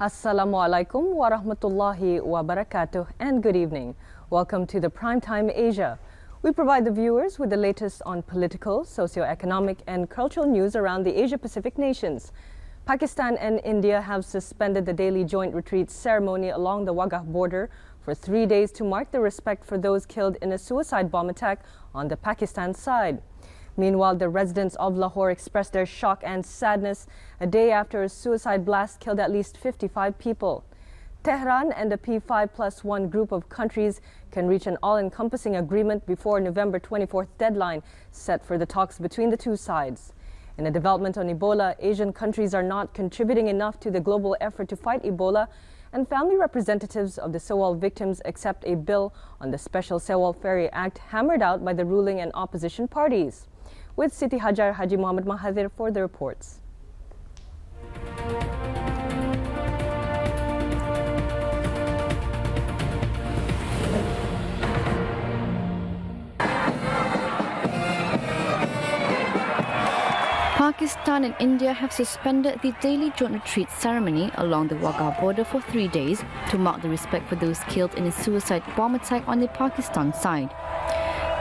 Assalamu alaikum wa rahmatullahi wa barakatuh and good evening. Welcome to the PrimeTime Asia. We provide the viewers with the latest on political, socio-economic and cultural news around the Asia-Pacific nations. Pakistan and India have suspended the daily joint retreat ceremony along the Wagah border for 3 days to mark the respect for those killed in a suicide bomb attack on the Pakistan side. Meanwhile, the residents of Lahore expressed their shock and sadness a day after a suicide blast killed at least 55 people. Tehran and the P5+1 group of countries can reach an all-encompassing agreement before November 24th deadline set for the talks between the two sides. In a development on Ebola, Asian countries are not contributing enough to the global effort to fight Ebola, and family representatives of the Sewol victims accept a bill on the Special Sewol Ferry Act hammered out by the ruling and opposition parties. With Siti Hajar Haji Muhammad Mahathir for the reports. Pakistan and India have suspended the daily joint retreat ceremony along the Wagah border for 3 days to mark the respect for those killed in a suicide bomb attack on the Pakistan side.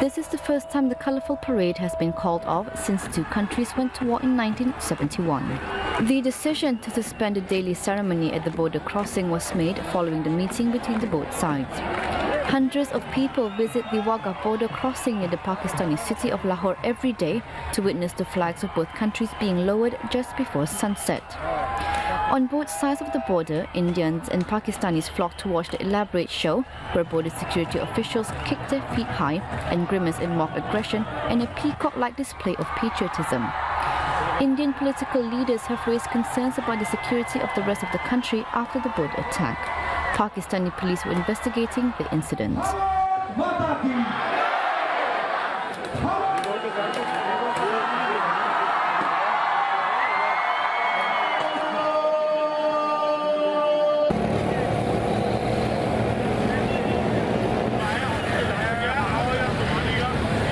This is the first time the colourful parade has been called off since the two countries went to war in 1971. The decision to suspend the daily ceremony at the border crossing was made following the meeting between the both sides. Hundreds of people visit the Wagah border crossing near the Pakistani city of Lahore every day to witness the flags of both countries being lowered just before sunset. On both sides of the border, Indians and Pakistanis flocked to watch the elaborate show, where border security officials kicked their feet high and grimaced in mock aggression in a peacock-like display of patriotism. Indian political leaders have raised concerns about the security of the rest of the country after the border attack. Pakistani police were investigating the incident.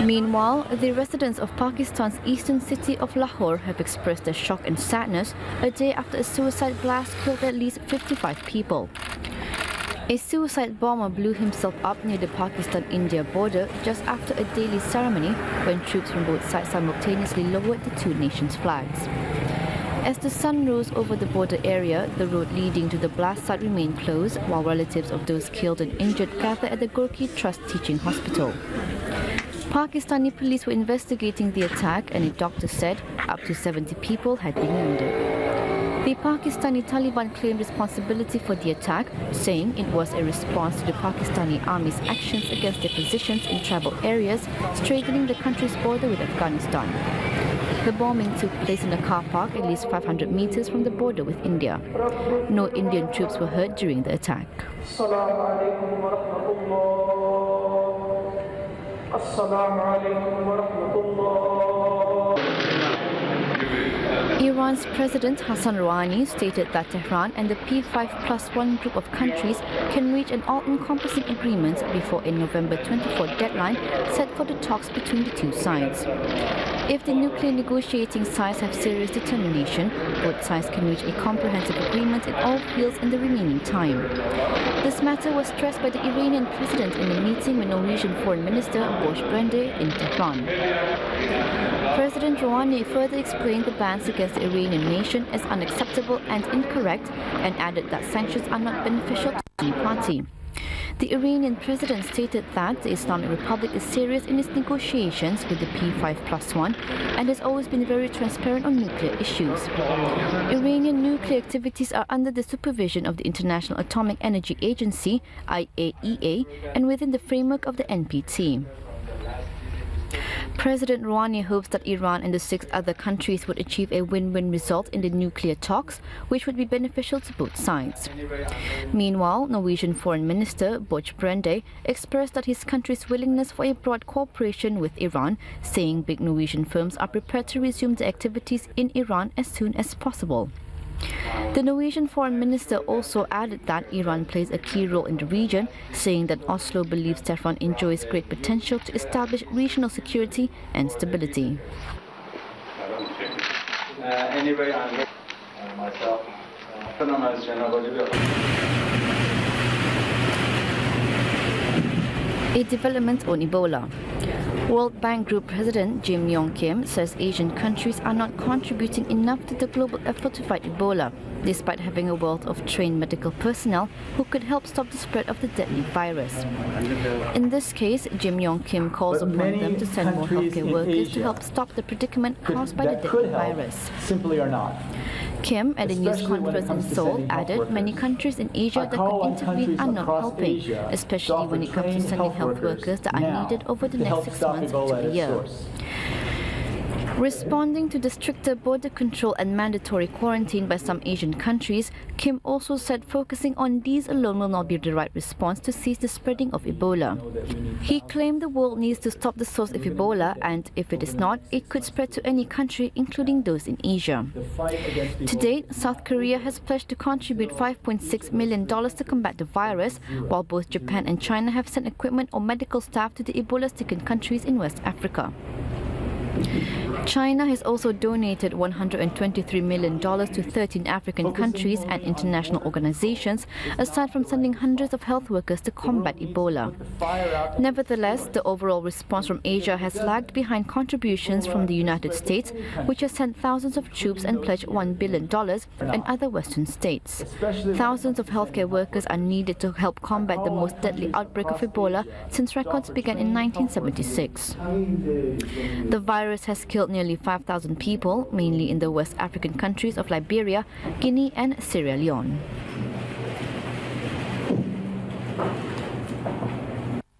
Meanwhile, the residents of Pakistan's eastern city of Lahore have expressed their shock and sadness a day after a suicide blast killed at least 55 people. A suicide bomber blew himself up near the Pakistan-India border just after a daily ceremony when troops from both sides simultaneously lowered the two nations' flags. As the sun rose over the border area, the road leading to the blast site remained closed while relatives of those killed and injured gathered at the Gorki Trust Teaching Hospital. Pakistani police were investigating the attack and a doctor said up to 70 people had been wounded. The Pakistani Taliban claimed responsibility for the attack, saying it was a response to the Pakistani army's actions against their positions in tribal areas straddling the country's border with Afghanistan. The bombing took place in a car park at least 500 meters from the border with India. No Indian troops were hurt during the attack. Iran's President Hassan Rouhani stated that Tehran and the P5+1 group of countries can reach an all-encompassing agreement before a November 24th deadline set for the talks between the two sides. If the nuclear negotiating sides have serious determination, both sides can reach a comprehensive agreement in all fields in the remaining time. This matter was stressed by the Iranian president in a meeting with Norwegian Foreign Minister Bosch in Tehran. President Rouhani further explained the bans against the Iranian nation as unacceptable and incorrect and added that sanctions are not beneficial to any party. The Iranian president stated that the Islamic Republic is serious in its negotiations with the P5+1 and has always been very transparent on nuclear issues. Iranian nuclear activities are under the supervision of the International Atomic Energy Agency, IAEA, and within the framework of the NPT. President Rouhani hopes that Iran and the 6 other countries would achieve a win-win result in the nuclear talks, which would be beneficial to both sides. Meanwhile, Norwegian Foreign Minister Bosch expressed that his country's willingness for a broad cooperation with Iran, saying big Norwegian firms are prepared to resume their activities in Iran as soon as possible. The Norwegian Foreign Minister also added that Iran plays a key role in the region, saying that Oslo believes Tehran enjoys great potential to establish regional security and stability. Anyway, myself A development on Ebola. World Bank Group President Jim Yong Kim says Asian countries are not contributing enough to the global effort to fight Ebola, despite having a wealth of trained medical personnel who could help stop the spread of the deadly virus. In this case, Jim Yong Kim calls upon them to send more healthcare workers to help stop the predicament caused by the deadly virus. Simply are not. Kim, at a news conference in Seoul, added many countries in Asia that could intervene are not helping, especially when it comes to sending health workers that are needed over the next 6 months to a year. Responding to the stricter border control and mandatory quarantine by some Asian countries, Kim also said focusing on these alone will not be the right response to cease the spreading of Ebola. He claimed the world needs to stop the source of Ebola, and if it is not, it could spread to any country, including those in Asia. To date, South Korea has pledged to contribute $5.6 million to combat the virus, while both Japan and China have sent equipment or medical staff to the Ebola-stricken countries in West Africa. China has also donated $123 million to 13 African countries and international organizations, aside from sending hundreds of health workers to combat Ebola. Nevertheless, the overall response from Asia has lagged behind contributions from the United States, which has sent thousands of troops and pledged $1 billion, and other Western states. Thousands of healthcare workers are needed to help combat the most deadly outbreak of Ebola since records began in 1976. The virus has killed nearly 5,000 people, mainly in the West African countries of Liberia, Guinea and Sierra Leone.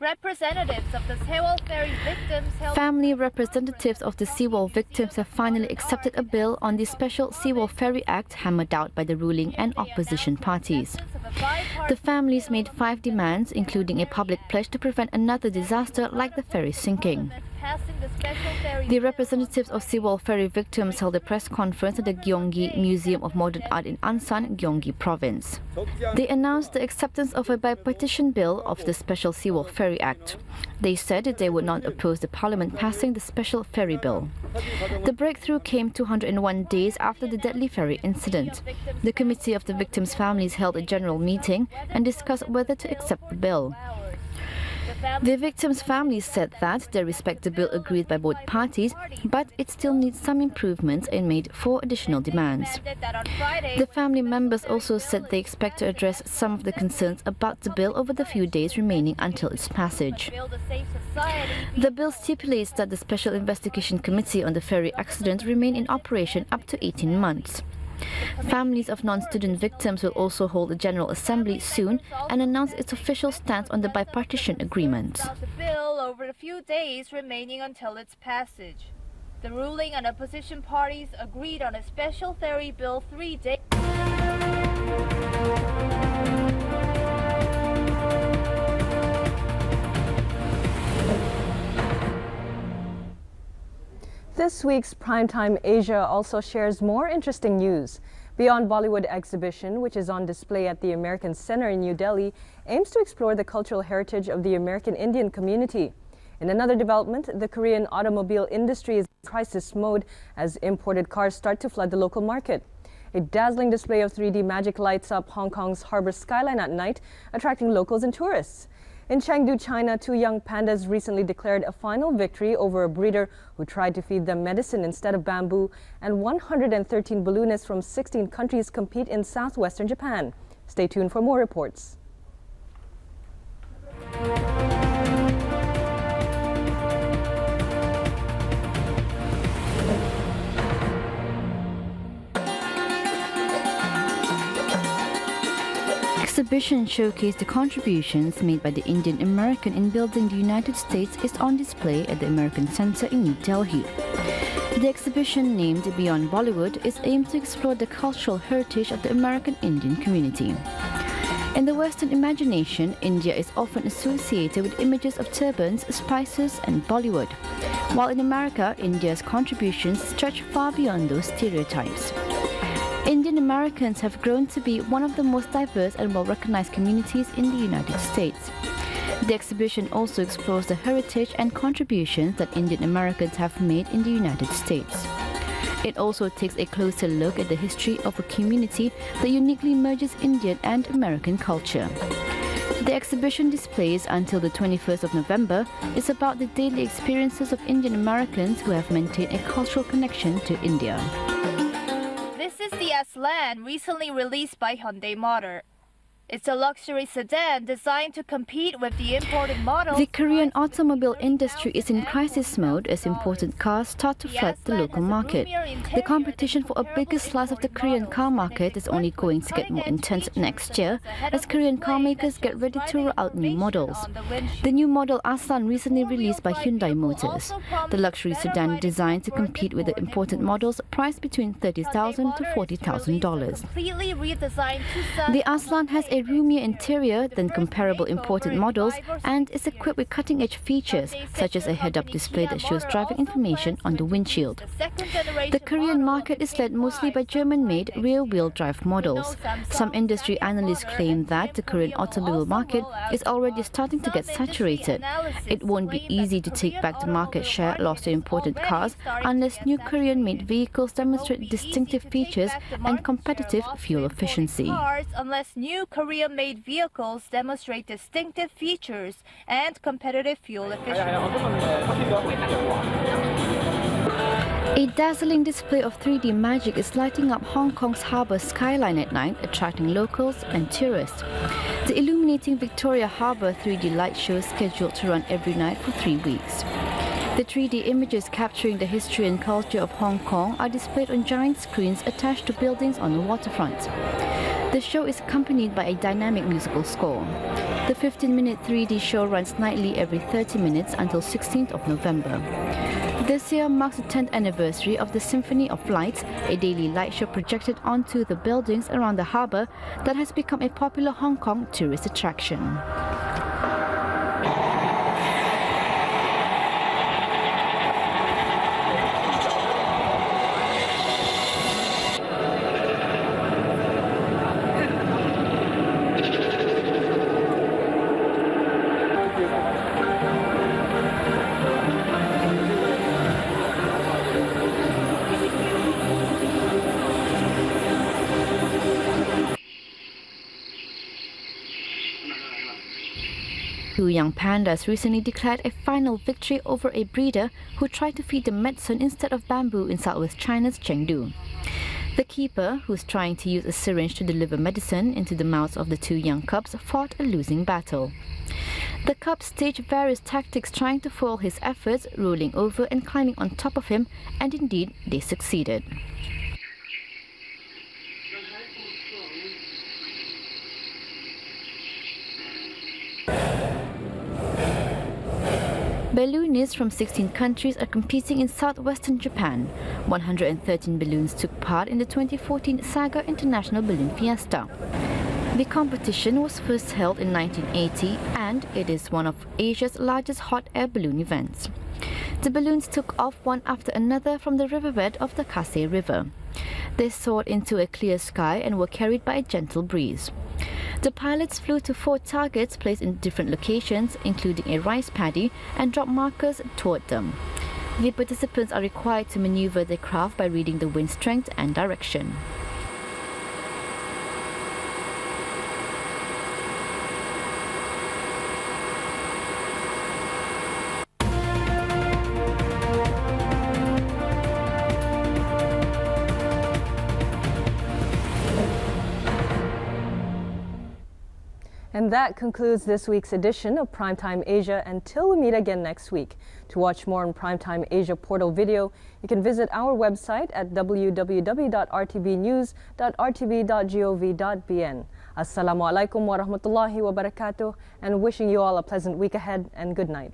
Representatives of the Seawall Ferry victims Family representatives of the Seawall victims have finally accepted a bill on the Special Seawall Ferry Act hammered out by the ruling and opposition parties. The families made 5 demands, including a public pledge to prevent another disaster like the ferry sinking. The representatives of Seawall Ferry victims held a press conference at the Gyeonggi Museum of Modern Art in Ansan, Gyeonggi Province. They announced the acceptance of a bipartisan bill of the Special Seawall Ferry Act. They said that they would not oppose the parliament passing the Special Ferry Bill. The breakthrough came 201 days after the deadly ferry incident. The Committee of the Victims' Families held a general meeting and discussed whether to accept the bill. The victims' families said that they respect the bill agreed by both parties, but it still needs some improvements and made 4 additional demands. The family members also said they expect to address some of the concerns about the bill over the few days remaining until its passage. The bill stipulates that the Special Investigation Committee on the ferry accident remain in operation up to 18 months. Families of non-student victims will also hold a General Assembly soon and announce its official stance on the bipartisan agreement. The bill over the few days remaining until its passage. The ruling and opposition parties agreed on a special ferry bill 3 days. This week's Primetime Asia also shares more interesting news. Beyond Bollywood exhibition, which is on display at the American Center in New Delhi, aims to explore the cultural heritage of the American Indian community. In another development, the Korean automobile industry is in crisis mode as imported cars start to flood the local market. A dazzling display of 3D magic lights up Hong Kong's harbor skyline at night, attracting locals and tourists. In Chengdu, China, 2 young pandas recently declared a final victory over a breeder who tried to feed them medicine instead of bamboo, and 113 balloonists from 16 countries compete in southwestern Japan. Stay tuned for more reports. Exhibition showcased the contributions made by the Indian American in building the United States is on display at the American Center in New Delhi. The exhibition, named Beyond Bollywood, is aimed to explore the cultural heritage of the American Indian community. In the Western imagination, India is often associated with images of turbans, spices, and Bollywood, while in America, India's contributions stretch far beyond those stereotypes. Indian Americans have grown to be one of the most diverse and well-recognized communities in the United States. The exhibition also explores the heritage and contributions that Indian Americans have made in the United States. It also takes a closer look at the history of a community that uniquely merges Indian and American culture. The exhibition displays until the 21st of November is about the daily experiences of Indian Americans who have maintained a cultural connection to India. This is the Aslan, recently released by Hyundai Motor. It's a luxury sedan designed to compete with the imported models. The Korean automobile industry is in crisis mode as imported cars start to flood the local market. The competition for a bigger slice of the Korean car market is only going to get more intense next year as Korean car makers get ready to roll out new models. The new model Aslan recently released by Hyundai Motors. The luxury sedan designed to compete with the imported models priced between $30,000 to $40,000. The Aslan has a roomier interior than comparable imported models and is equipped with cutting-edge features such as a head-up display that shows driving information on the windshield. The Korean market is led mostly by German-made rear-wheel drive models. Some industry analysts claim that the Korean automobile market is already starting to get saturated. It won't be easy to take back the market share lost to imported cars unless new Korean-made vehicles demonstrate distinctive features and competitive fuel efficiency. Korean-made vehicles demonstrate distinctive features and competitive fuel efficiency. A dazzling display of 3D magic is lighting up Hong Kong's harbour skyline at night, attracting locals and tourists. The illuminating Victoria Harbour 3D light show is scheduled to run every night for 3 weeks. The 3D images capturing the history and culture of Hong Kong are displayed on giant screens attached to buildings on the waterfront. The show is accompanied by a dynamic musical score. The 15-minute 3D show runs nightly every 30 minutes until 16th of November. This year marks the 10th anniversary of the Symphony of Lights, a daily light show projected onto the buildings around the harbour that has become a popular Hong Kong tourist attraction. Two young pandas recently declared a final victory over a breeder who tried to feed them medicine instead of bamboo in southwest China's Chengdu. The keeper, who's trying to use a syringe to deliver medicine into the mouths of the two young cubs, fought a losing battle. The cubs staged various tactics trying to foil his efforts, rolling over and climbing on top of him, and indeed they succeeded. Balloonists from 16 countries are competing in southwestern Japan. 113 balloons took part in the 2014 SAGA International Balloon Fiesta. The competition was first held in 1980 and it is one of Asia's largest hot air balloon events. The balloons took off one after another from the riverbed of the Kasai River. They soared into a clear sky and were carried by a gentle breeze. The pilots flew to 4 targets placed in different locations, including a rice paddy, and dropped markers toward them. The participants are required to maneuver their craft by reading the wind strength and direction. And that concludes this week's edition of PrimeTime Asia. Until we meet again next week. To watch more on PrimeTime Asia portal video, you can visit our website at www.rtbnews.rtb.gov.bn. Assalamu alaikum wa rahmatullahi wa barakatuh, and wishing you all a pleasant week ahead and good night.